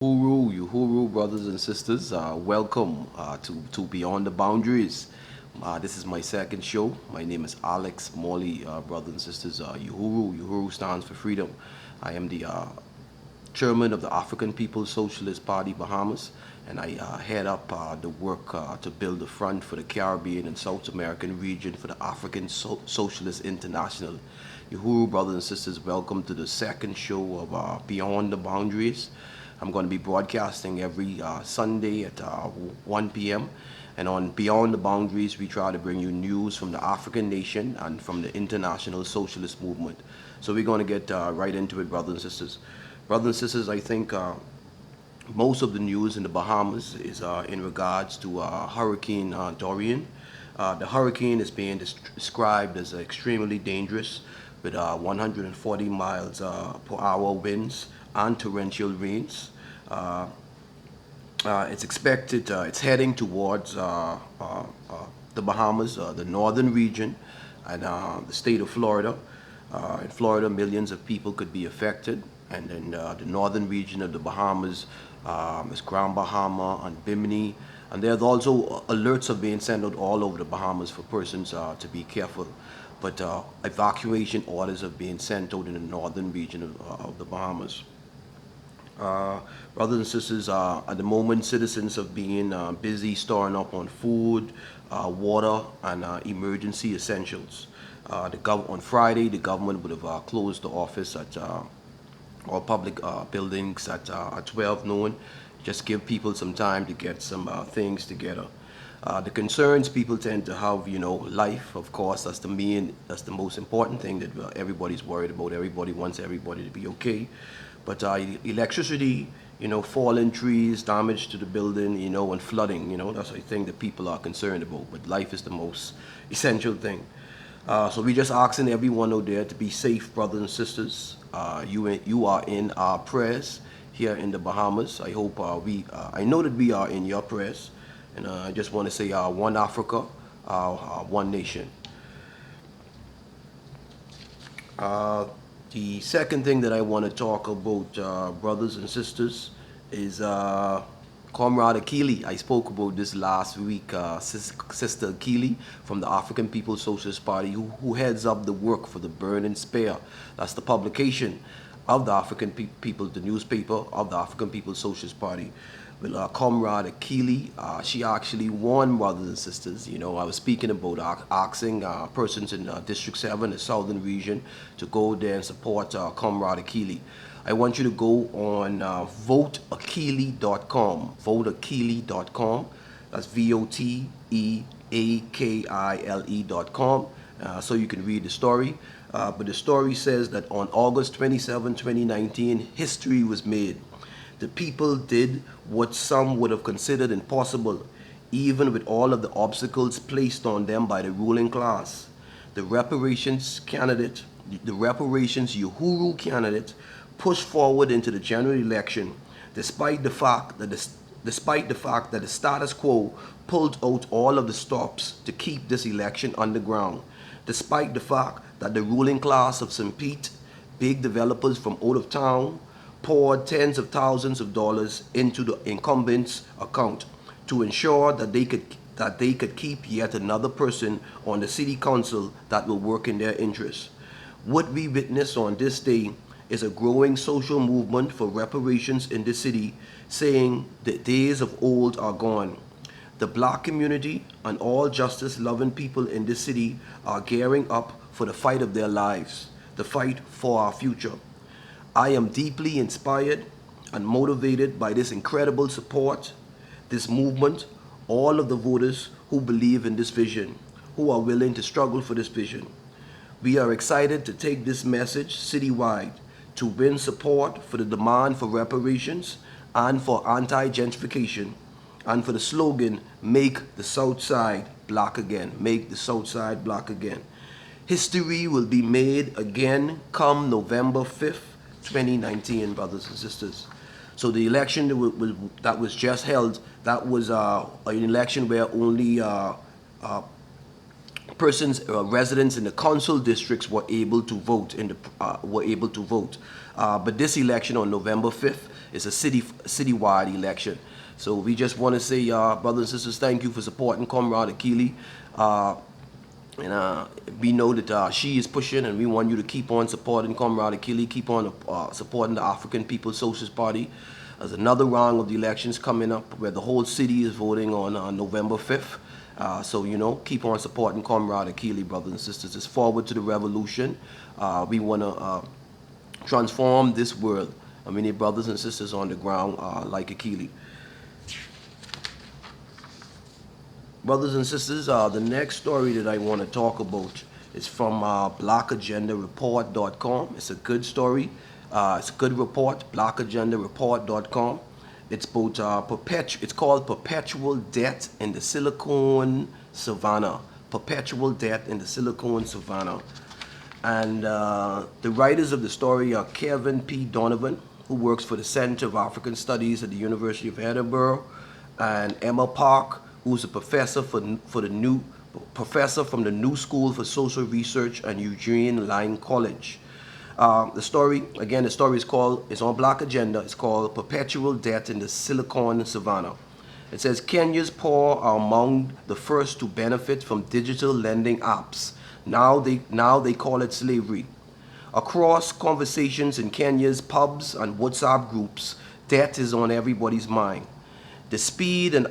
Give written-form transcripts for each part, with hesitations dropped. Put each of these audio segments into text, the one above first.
Uhuru, brothers and sisters. Welcome to Beyond the Boundaries. This is my second show. My name is Alex Morley, brothers and sisters. Uhuru stands for freedom. I am the chairman of the African People's Socialist Party, Bahamas, and I head up the work to build a front for the Caribbean and South American region for the African Socialist International. Uhuru, brothers and sisters, welcome to the second show of Beyond the Boundaries. I'm going to be broadcasting every Sunday at 1 p.m. And on Beyond the Boundaries, we try to bring you news from the African nation and from the international socialist movement. So we're going to get right into it, brothers and sisters. Brothers and sisters, I think most of the news in the Bahamas is in regards to Hurricane Dorian. The hurricane is being described as extremely dangerous with 140 miles per hour winds and torrential rains. Uh, it's heading towards the Bahamas, the northern region, and the state of Florida. In Florida, millions of people could be affected. And then the northern region of the Bahamas is Grand Bahama and Bimini. And there's also alerts are being sent out all over the Bahamas for persons to be careful. But evacuation orders are being sent out in the northern region of the Bahamas. Uh, Brothers and sisters, at the moment, citizens have been busy storing up on food, water, and emergency essentials. On Friday, the government would have closed the office at all public buildings at 12 noon. Just give people some time to get some things together. The concerns people tend to have, life, of course, that's the most important thing that everybody's worried about. Everybody wants everybody to be okay. But electricity, fallen trees, damage to the building, and flooding, that's the thing that people are concerned about. But life is the most essential thing. So we just asking everyone out there to be safe, brothers and sisters. You are in our prayers here in the Bahamas. I hope I know that we are in your prayers. And I just want to say one Africa, one nation. Uh, the second thing that I want to talk about, brothers and sisters, is Comrade Akili. I spoke about this last week. Sister Akili from the African People's Socialist Party, who heads up the work for the Burn and Spare. That's the publication of the People, the newspaper of the African People's Socialist Party. With Comrade Akili, she actually won, brothers and sisters. I was speaking about asking persons in District 7, the southern region, to go there and support Comrade Akili. I want you to go on voteakili.com, voteakili.com. That's VOTEAKILE.com. So you can read the story. But the story says that on August 27, 2019, history was made. The people did what some would have considered impossible, even with all of the obstacles placed on them by the ruling class. The reparations candidate, the reparations Uhuru candidate, pushed forward into the general election, despite the fact that the status quo pulled out all of the stops to keep this election underground, despite the fact that the ruling class of St. Pete, big developers from out of town, poured tens of thousands of dollars into the incumbent's account to ensure that they could keep yet another person on the city council that will work in their interests. What we witness on this day is a growing social movement for reparations in the city, saying the days of old are gone. The black community and all justice loving people in this city are gearing up for the fight of their lives, the fight for our future. I am deeply inspired and motivated by this incredible support, this movement, all of the voters who believe in this vision, who are willing to struggle for this vision. We are excited to take this message citywide to win support for the demand for reparations and for anti-gentrification and for the slogan, make the South Side black again, make the South Side black again. History will be made again come November 5th, 2019, brothers and sisters. So the election that was just held, that was an election where only persons, residents in the council districts were able to vote. But this election on November 5th, it's a citywide election. So we just want to say, brothers and sisters, thank you for supporting Comrade Akili. And we know that she is pushing, and we want you to keep on supporting Comrade Akili, keep on supporting the African People's Socialist Party. There's another round of the elections coming up where the whole city is voting on November 5th. So, keep on supporting Comrade Akili, brothers and sisters. It's forward to the revolution. We want to transform this world. I mean, brothers and sisters on the ground like Akili. Brothers and sisters, the next story that I want to talk about is from blackagendareport.com. It's a good story. It's a good report, blackagendareport.com. It's about it's called Perpetual Debt in the Silicon Savannah. Perpetual Debt in the Silicon Savannah. And the writers of the story are Kevin P. Donovan, who works for the Center of African Studies at the University of Edinburgh, and Emma Park, who's a professor from the New School for Social Research at Eugene Lang College. The story is on Black Agenda. It's called Perpetual Debt in the Silicon Savannah. It says Kenya's poor are among the first to benefit from digital lending apps. Now they call it slavery. Across conversations in Kenya's pubs and WhatsApp groups, debt is on everybody's mind. The speed and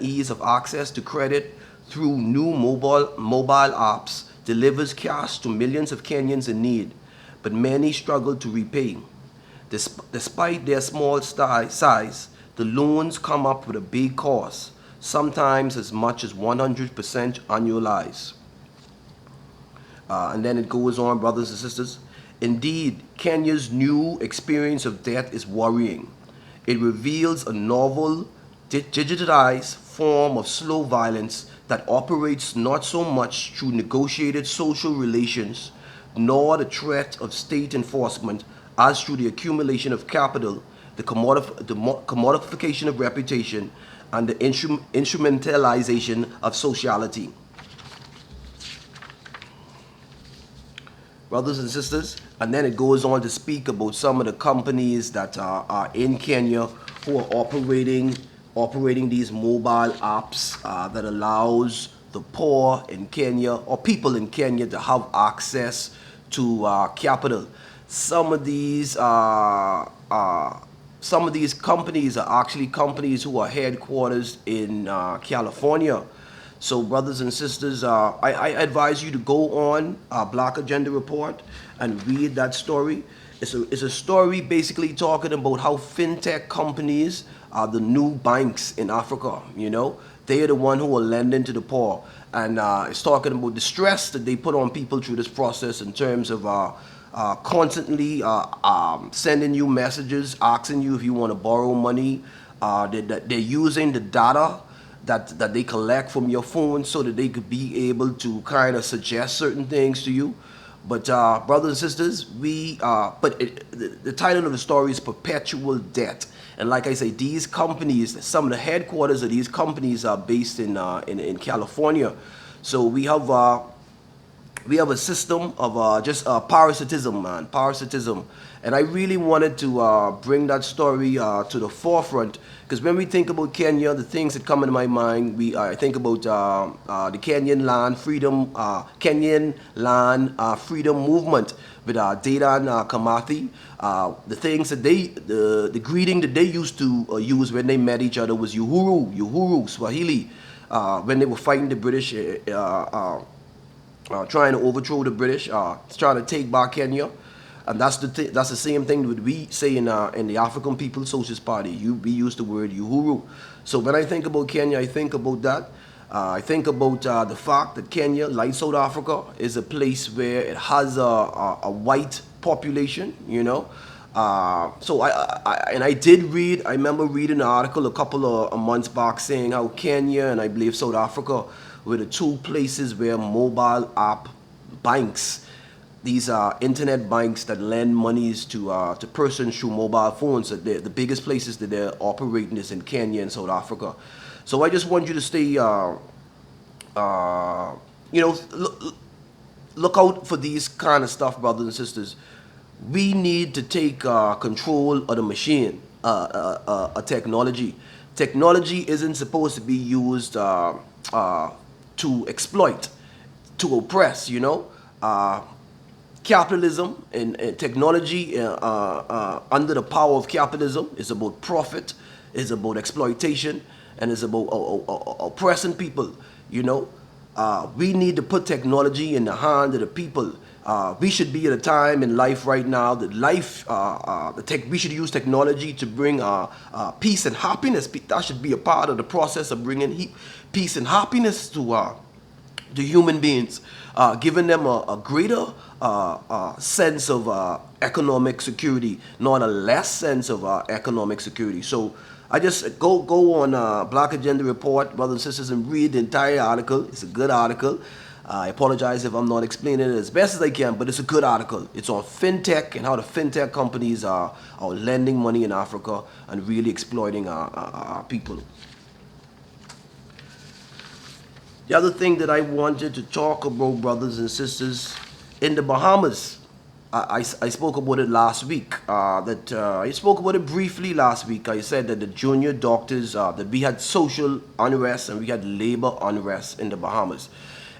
ease of access to credit through new mobile apps delivers cash to millions of Kenyans in need, but many struggle to repay. Despite their small size, the loans come up with a big cost, sometimes as much as 100% annualized. And then it goes on, brothers and sisters. Indeed, Kenya's new experience of debt is worrying. It reveals a novel, digitized form of slow violence that operates not so much through negotiated social relations, nor the threat of state enforcement, as through the accumulation of capital, the commodification of reputation, and the instrumentalization of sociality. Brothers and sisters, and then it goes on to speak about some of the companies that are in Kenya who are operating these mobile apps that allows the poor in Kenya or people in Kenya to have access to capital. Some of these companies are actually companies who are headquarters in California. So, brothers and sisters, I advise you to go on Black Agenda Report and read that story. It's a story basically talking about how fintech companies are the new banks in Africa. They are the one who are lending to the poor, and it's talking about the stress that they put on people through this process in terms of constantly sending you messages, asking you if you want to borrow money. They're using the data that they collect from your phone so that they could be able to kind of suggest certain things to you. But brothers and sisters, the title of the story is Perpetual Debt. And like I say, these companies, some of the headquarters of these companies are based in California. So we have a system of just parasitism. And I really wanted to bring that story to the forefront, because when we think about Kenya, the things that come into my mind, I think about the Kenyan land freedom movement with Dedan Kimathi. The things that the greeting that they used to use when they met each other was Uhuru, Swahili, when they were fighting the British, trying to overthrow the British, trying to take back Kenya. And that's the same thing that we say in the African People's Socialist Party. We use the word Uhuru. So when I think about Kenya, I think about that. I think about the fact that Kenya, like South Africa, is a place where it has a white population. So I remember reading an article a couple of months back saying how Kenya and I believe South Africa were the two places where mobile app banks, these are internet banks that lend monies to persons through mobile phones. The biggest places that they're operating is in Kenya and South Africa. So I just want you to stay, look out for these kind of stuff, brothers and sisters. we need to take control of the machine, technology. Technology isn't supposed to be used to exploit, to oppress, you know. Capitalism and technology under the power of capitalism is about profit, is about exploitation, and is about oppressing people, you know. We need to put technology in the hand of the people. We should be at a time in life right now that we should use technology to bring peace and happiness. That should be a part of the process of bringing peace and happiness to the human beings, giving them a greater sense of economic security, not a less sense of economic security. So I just go on Black Agenda Report, brothers and sisters, and read the entire article. It's a good article. I apologize if I'm not explaining it as best as I can, but it's a good article. It's on fintech and how the fintech companies are lending money in Africa and really exploiting our people. The other thing that I wanted to talk about, brothers and sisters, in the Bahamas, I spoke about it last week. I spoke about it briefly last week. I said that the junior doctors, that we had social unrest and we had labor unrest in the Bahamas.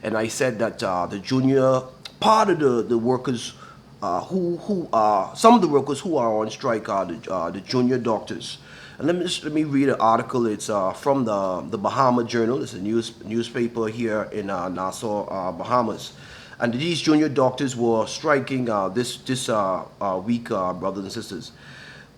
And I said that the junior, part of the workers some of the workers who are on strike are the junior doctors. And let me read an article. It's from the Bahama Journal. It's a newspaper here in Nassau, Bahamas. And these junior doctors were striking this week, brothers and sisters.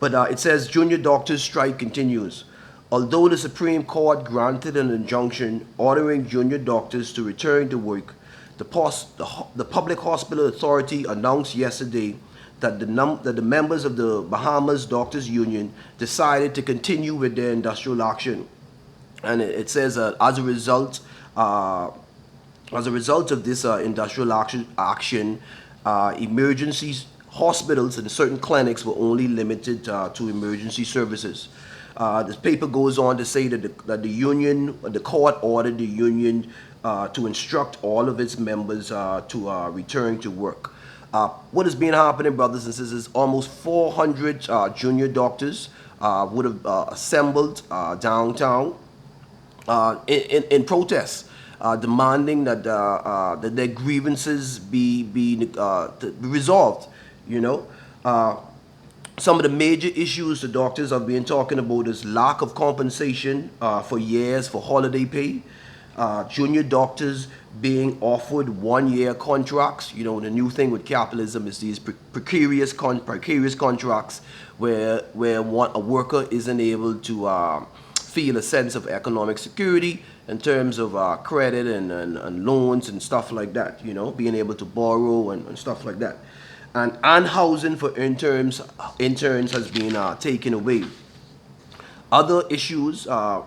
But it says junior doctors strike continues. Although the Supreme Court granted an injunction ordering junior doctors to return to work, the Public Hospital Authority announced yesterday that the members of the Bahamas Doctors Union decided to continue with their industrial action. And it says as a result of this industrial action, emergency hospitals and certain clinics were only limited to emergency services. This paper goes on to say that the court ordered the union to instruct all of its members to return to work. What has been happening, brothers and sisters? Almost 400 junior doctors would have assembled downtown in protest, demanding that their grievances be resolved. You know, some of the major issues the doctors have been talking about is lack of compensation for years for holiday pay, junior doctors being offered 1 year contracts. You know, the new thing with capitalism is these precarious contracts where a worker isn't able to feel a sense of economic security in terms of credit and loans and stuff like that, you know, being able to borrow and stuff like that. And housing for interns has been taken away. Other issues, the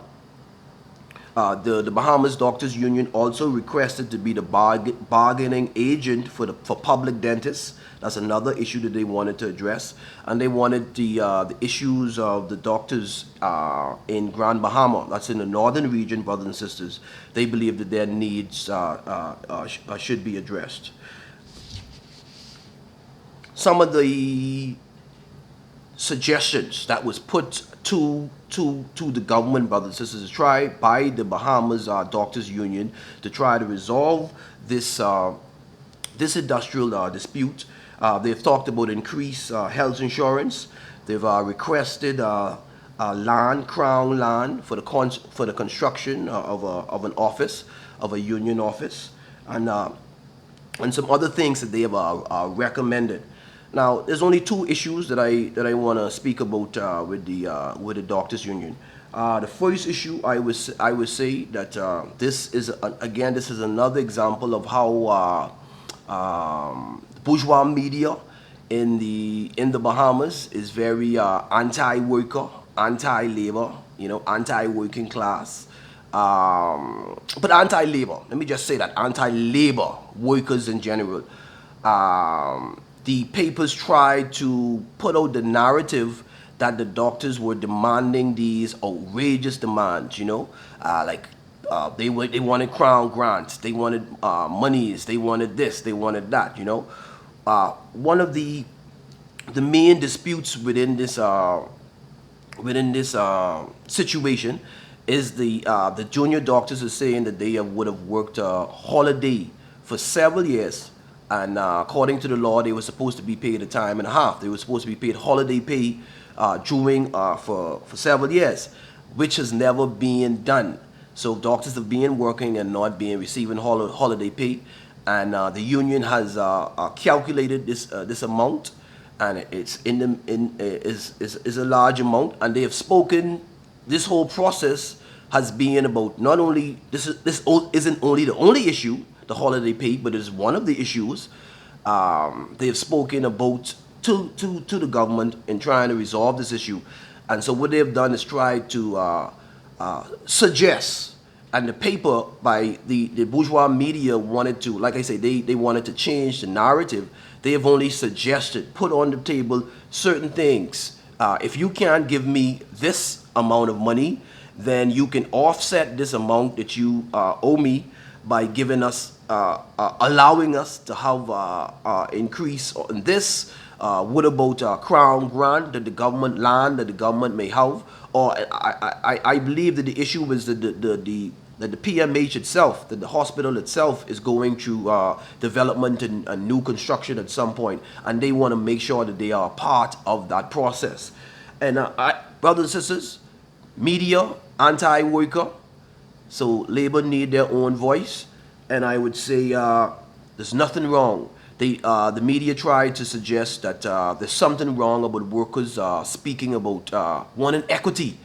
Bahamas Doctors Union also requested to be the bargaining agent for public dentists. That's another issue that they wanted to address. And they wanted the issues of the doctors in Grand Bahama, that's in the northern region, brothers and sisters. They believe that their needs should be addressed. Some of the suggestions that was put to the government, brothers and sisters, to try by the Bahamas Doctors Union to try to resolve this industrial dispute. They've talked about increased health insurance. They've requested crown land for the construction of an office, of a union office, and some other things that they have recommended. Now, there's only two issues that I want to speak about with the doctors union. The first issue I would say that this is another example of how bourgeois media in the Bahamas is very anti-worker, anti-labor, you know, anti-working class. But anti-labor, let me just say that, anti-labor workers in general. The papers tried to put out the narrative that the doctors were demanding these outrageous demands, you know, they wanted crown grants, they wanted monies, they wanted this, they wanted that, you know. One of the the main disputes within this situation is the junior doctors are saying that they would have worked a holiday for several years, and according to the law, they were supposed to be paid a time and a half. They were supposed to be paid holiday pay during for several years, which has never been done. So doctors have been working and not being receiving holiday pay, and the union has calculated this amount, and it's in the in is a large amount, and they have spoken. This whole process has been about not only isn't only the only issue, the holiday pay, but it is one of the issues. They have spoken about to the government in trying to resolve this issue, and so what they have done is try to suggest, and the paper by the bourgeois media wanted to, like I say, they wanted to change the narrative. They have only suggested, put on the table certain things. If you can't give me this amount of money, then you can offset this amount that you owe me by giving us, allowing us to have increase on this. What about crown grant that the government land that the government may have? Or I believe that the issue is that that the PMH itself, that the hospital itself is going through development and new construction at some point, and they want to make sure that they are part of that process. And brothers and sisters, media anti-worker, so labor need their own voice, and I would say there's nothing wrong. The media tried to suggest that there's something wrong about workers speaking about wanting equity.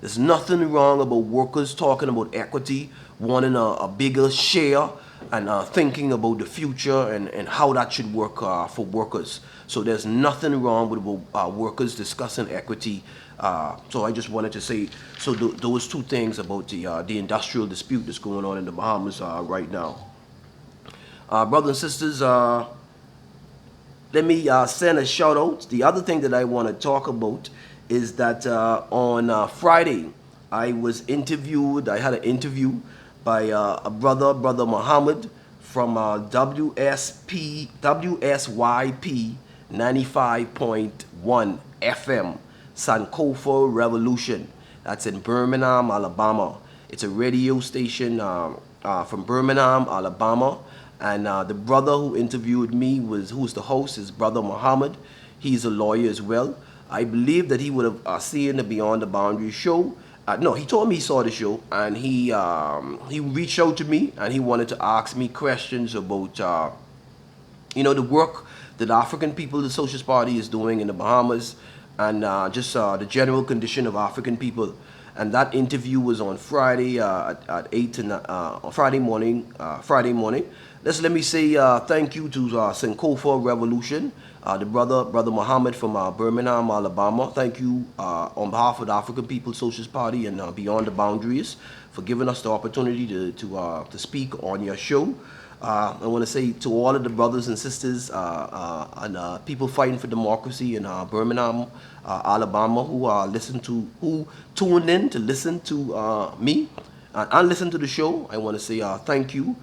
There's nothing wrong about workers talking about equity, wanting a bigger share, and thinking about the future and how that should work for workers. So there's nothing wrong with workers discussing equity. So I just wanted to say, so those two things about the industrial dispute that's going on in the Bahamas right now. Brothers and sisters, let me send a shout out. The other thing that I want to talk about is that on Friday, I was interviewed. I had an interview by a brother Muhammad from WSYP 95.1 FM, Sankofa Revolution. That's in Birmingham, Alabama. It's a radio station from Birmingham, Alabama. And the brother who interviewed me who's the host, is Brother Muhammad. He's a lawyer as well. I believe that he would have seen the Beyond the Boundary show. No, he told me he saw the show, and he reached out to me and he wanted to ask me questions about the work that the African People's Socialist Party is doing in the Bahamas, and just the general condition of African people. And that interview was on Friday at 8 Friday morning. Let me say thank you to Sankofa Revolution, the brother Muhammad from Birmingham, Alabama. Thank you on behalf of the African People's Socialist Party and Beyond the Boundaries for giving us the opportunity to speak on your show. I want to say to all of the brothers and sisters and people fighting for democracy in Birmingham, Alabama, who tuned in to listen to me and listen to the show. I want to say thank you.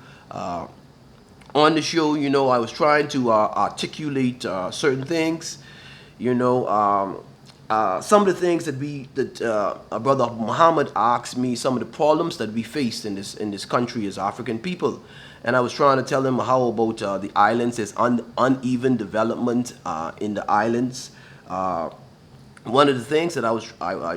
On the show, I was trying to articulate certain things. Some of the things that Brother Muhammad asked me, some of the problems that we faced in this country as African people, and I was trying to tell him how about the islands. There's uneven development in the islands. One of the things that I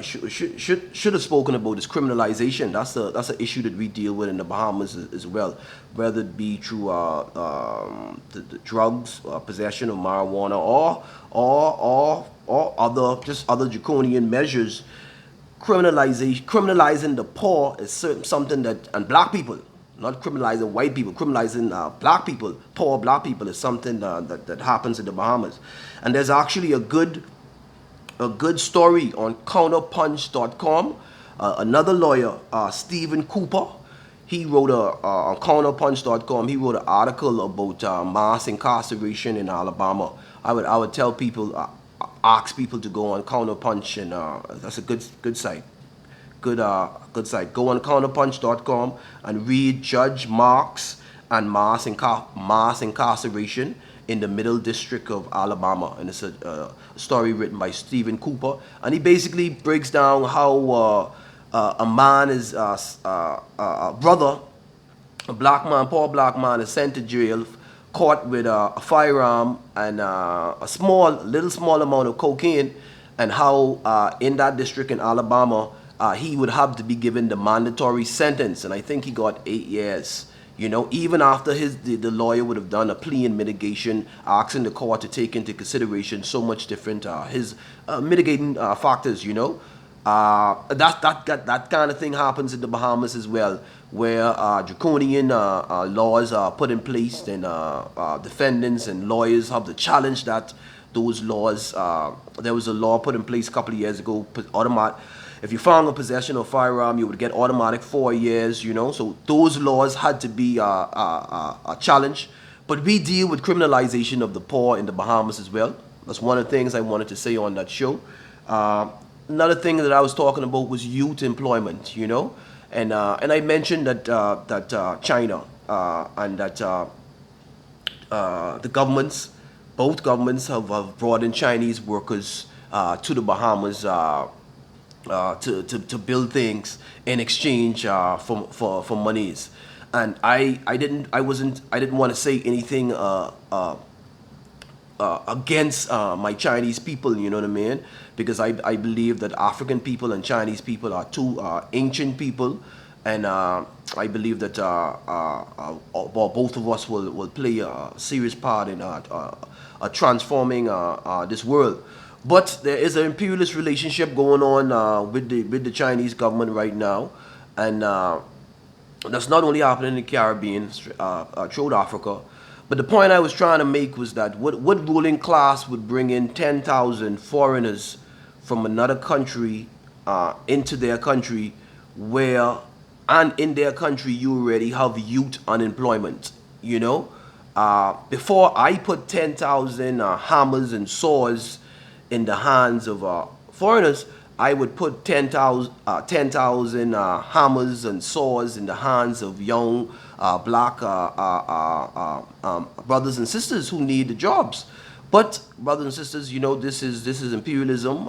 should have spoken about is criminalization. That's an issue that we deal with in the Bahamas as well, whether it be through the drugs, possession of marijuana, or other draconian measures. Criminalizing the poor is something that, and black people, not criminalizing white people, criminalizing black people, poor black people, is something that happens in the Bahamas. And there's actually a good story on counterpunch.com. Another lawyer, Stephen Cooper, he wrote on counterpunch.com, he wrote an article about mass incarceration in Alabama. I would tell people, ask people to go on Counterpunch, and that's a good site. Good site. Go on counterpunch.com and read Judge Marks and mass incarceration in the Middle District of Alabama, and it's a story written by Stephen Cooper, and he basically breaks down how a man is a brother, a black man, poor black man, is sent to jail, caught with a firearm and a little small amount of cocaine, and how in that district in Alabama, he would have to be given the mandatory sentence, and I think he got 8 years. You know, even after the lawyer would have done a plea in mitigation, asking the court to take into consideration so much different his mitigating factors. You know, that kind of thing happens in the Bahamas as well, where draconian laws are put in place, and defendants and lawyers have to challenge those laws. There was a law put in place a couple of years ago, if you found in possession of a firearm, you would get automatic 4 years, you know. So those laws had to be challenged. But we deal with criminalization of the poor in the Bahamas as well. That's one of the things I wanted to say on that show. Another thing that I was talking about was youth employment, you know. And I mentioned that China and that the governments, both governments have brought in Chinese workers to the Bahamas to build things in exchange for monies, and I didn't want to say anything against my Chinese people, you know what I mean? Because I believe that African people and Chinese people are two ancient people, and I believe that both of us will play a serious part in transforming this world. But there is an imperialist relationship going on with the Chinese government right now, and that's not only happening in the Caribbean, throughout Africa. But the point I was trying to make was that what ruling class would bring in 10,000 foreigners from another country into their country, where and in their country you already have youth unemployment, you know? Before I put 10,000 hammers and saws in the hands of foreigners, I would put 10,000 hammers and saws in the hands of young black brothers and sisters who need the jobs. But brothers and sisters, you know, this is imperialism.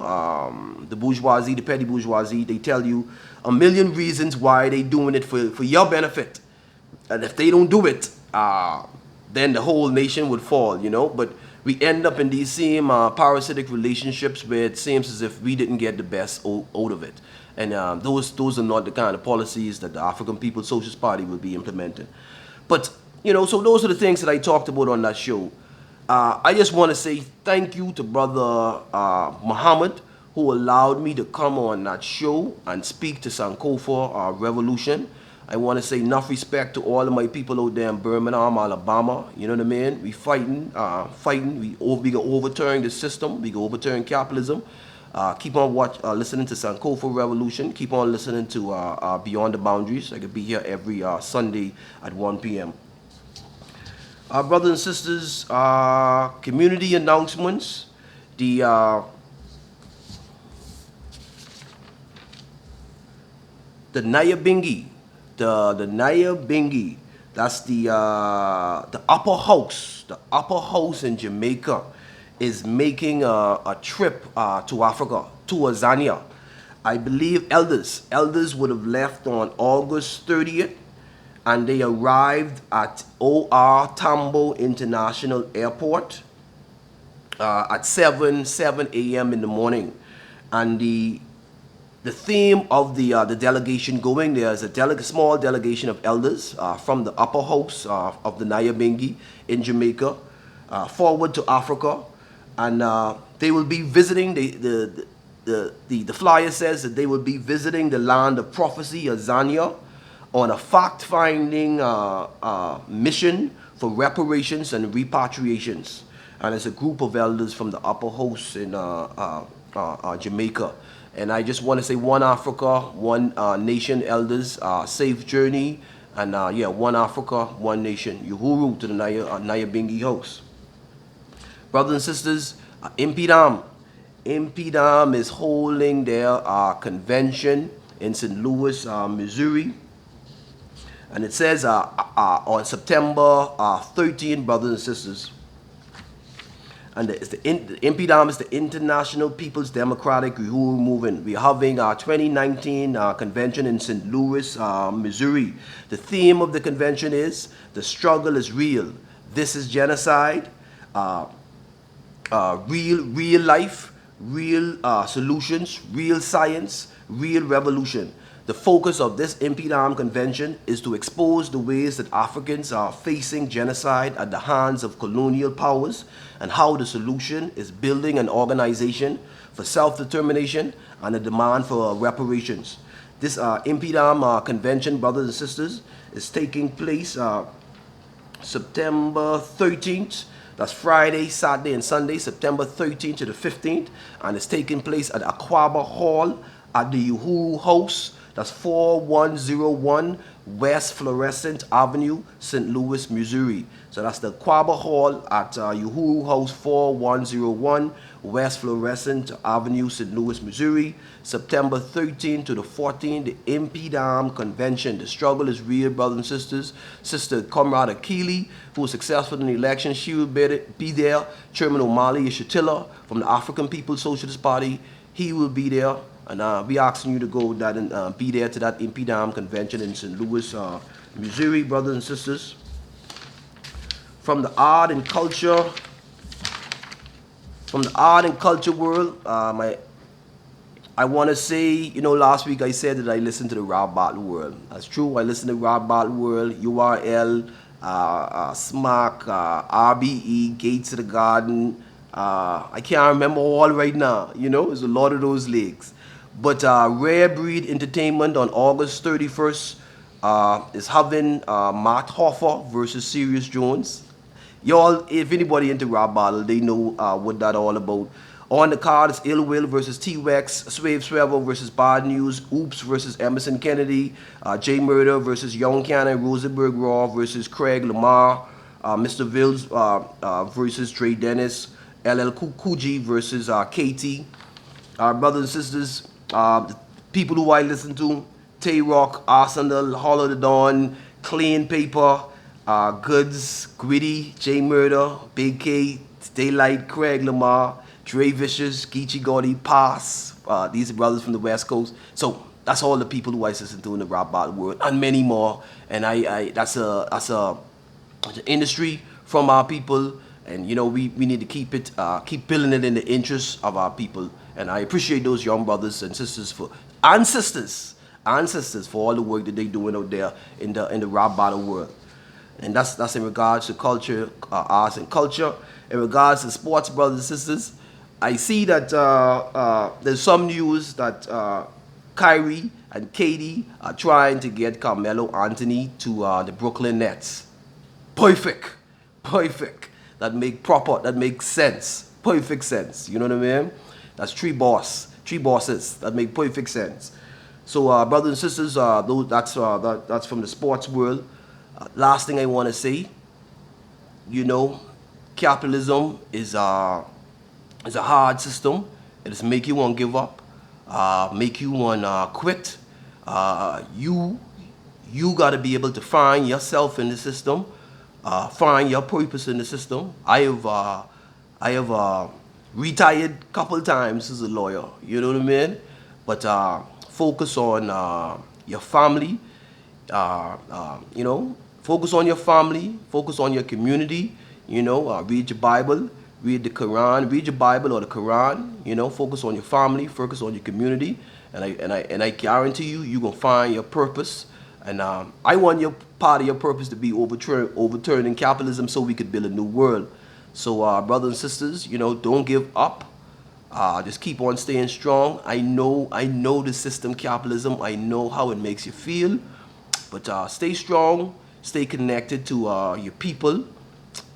The bourgeoisie, the petty bourgeoisie, they tell you a million reasons why they doing it for your benefit, and if they don't do it, then the whole nation would fall, you know. But we end up in these same parasitic relationships where it seems as if we didn't get the best out of it. And those are not the kind of policies that the African People's Socialist Party will be implementing. But, you know, so those are the things that I talked about on that show. I just want to say thank you to Brother Muhammad, who allowed me to come on that show and speak to Sankofa Revolution. I want to say enough respect to all of my people out there in Birmingham, Alabama. You know what I mean? We fighting. We can overturn the system. We can overturn capitalism. Keep on listening to Sankofa Revolution. Keep on listening to Beyond the Boundaries. I could be here every Sunday at 1 p.m. Brothers and sisters, community announcements. The Nyabinghi. The Nyabinghi, that's the upper house in Jamaica, is making a trip to Africa, to Azania. I believe elders would have left on August 30th, and they arrived at O.R. Tambo International Airport at 7 a.m. in the morning. And the theme of the delegation going there is a small delegation of elders from the upper house of the Nyabinghi in Jamaica, forward to Africa, and they will be visiting. The flyer says that they will be visiting the land of prophecy, Azania, on a fact-finding mission for reparations and repatriations. And it's a group of elders from the upper house in Jamaica. And I just want to say one Africa, one nation, elders, safe journey. And one Africa, one nation. Uhuru to the Nyabinghi house. Brothers and sisters, Impidam is holding their convention in St. Louis, Missouri. And it says on September 13, brothers and sisters, and the INPDAM is the International People's Democratic Uhuru Movement. We're having our 2019 convention in St. Louis, Missouri. The theme of the convention is "The Struggle is Real. This is Genocide." Real life, real solutions, real science, real revolution. The focus of this INPDAM convention is to expose the ways that Africans are facing genocide at the hands of colonial powers and how the solution is building an organization for self-determination and a demand for reparations. This INPDAM convention, brothers and sisters, is taking place September 13th. That's Friday, Saturday, and Sunday, September 13th to the 15th. And it's taking place at Aquaba Hall at the Uhuru House. That's 4101 West Florissant Avenue, St. Louis, Missouri. So that's the Aquaba Hall at Uhuru House, 4101 West Florissant Avenue, St. Louis, Missouri. September 13th to the 14th, the INPDAM Convention. The struggle is real, brothers and sisters. Sister Comrade Akili, who was successful in the election, she will be there. Chairman Omali Yeshitilla from the African People's Socialist Party, he will be there. And we asking you to go that and be there to that INPDAM convention in St. Louis, Missouri, brothers and sisters. From the art and culture world, I want to say, you know, last week I said that I listened to the Rap Battle World. That's true. I listened to Rap Battle World, URL, SMAC, RBE, Gates of the Garden. I can't remember all right now. You know, there's a lot of those leagues. But Rare Breed Entertainment on August 31st is having Matt Hoffa versus Serious Jones. Y'all, if anybody into rap battle, they know what that all about. On the card is Ill Will versus T-Rex, Swave Swever versus Bad News, Oops versus Emerson Kennedy, J Murder versus Young Cannon, Rosenberg Raw versus Craig Lamar, Mr. Vills versus Trey Dennis, LL Coogee versus KT. Brothers and sisters, the people who I listen to, Tay Rock, Arsenal, Hollow the Dawn, Clean Paper, Goods, Gritty, J Murder, Big K, Daylight, Craig Lamar, Dre Vicious, Geechee Gordy, Pass. These are brothers from the West Coast. So that's all the people who I listen to in the rap battle world, and many more. And that's an industry from our people. And you know, we need to keep building it in the interest of our people. And I appreciate those young brothers and sisters for all the work that they're doing out there in the rap battle world. And that's in regards to culture, arts and culture. In regards to sports, brothers and sisters, I see that there's some news that Kyrie and Katie are trying to get Carmelo Anthony to the Brooklyn Nets. Perfect. That makes sense. Perfect sense. You know what I mean? That's three bosses. That make perfect sense. So, brothers and sisters, that's from the sports world. Last thing I want to say, you know, capitalism is a hard system. It just make you want to give up, make you want to quit. You got to be able to find yourself in the system, find your purpose in the system. I have retired a couple times as a lawyer. You know what I mean? But focus on your family. You know, focus on your family. Focus on your community. You know, read your Bible. Read the Quran, read your Bible or the Quran, you know, focus on your family, focus on your community, and I guarantee you're gonna find your purpose. And I want your part of your purpose to be overturning capitalism so we could build a new world. So brothers and sisters, you know, don't give up. Just keep on staying strong. I know the system capitalism, I know how it makes you feel, but stay strong, stay connected to your people,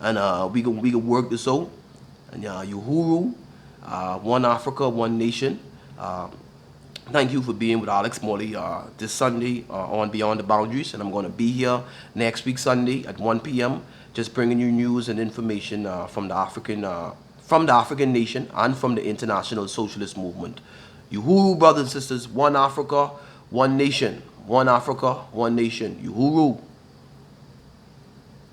and we can work this out. And Uhuru, One Africa, One Nation. Thank you for being with Alex Morley this Sunday on Beyond the Boundaries. And I'm going to be here next week Sunday at 1 p.m. just bringing you news and information from the African nation and from the international socialist movement. Uhuru, brothers and sisters, One Africa, One Nation. One Africa, One Nation. Uhuru.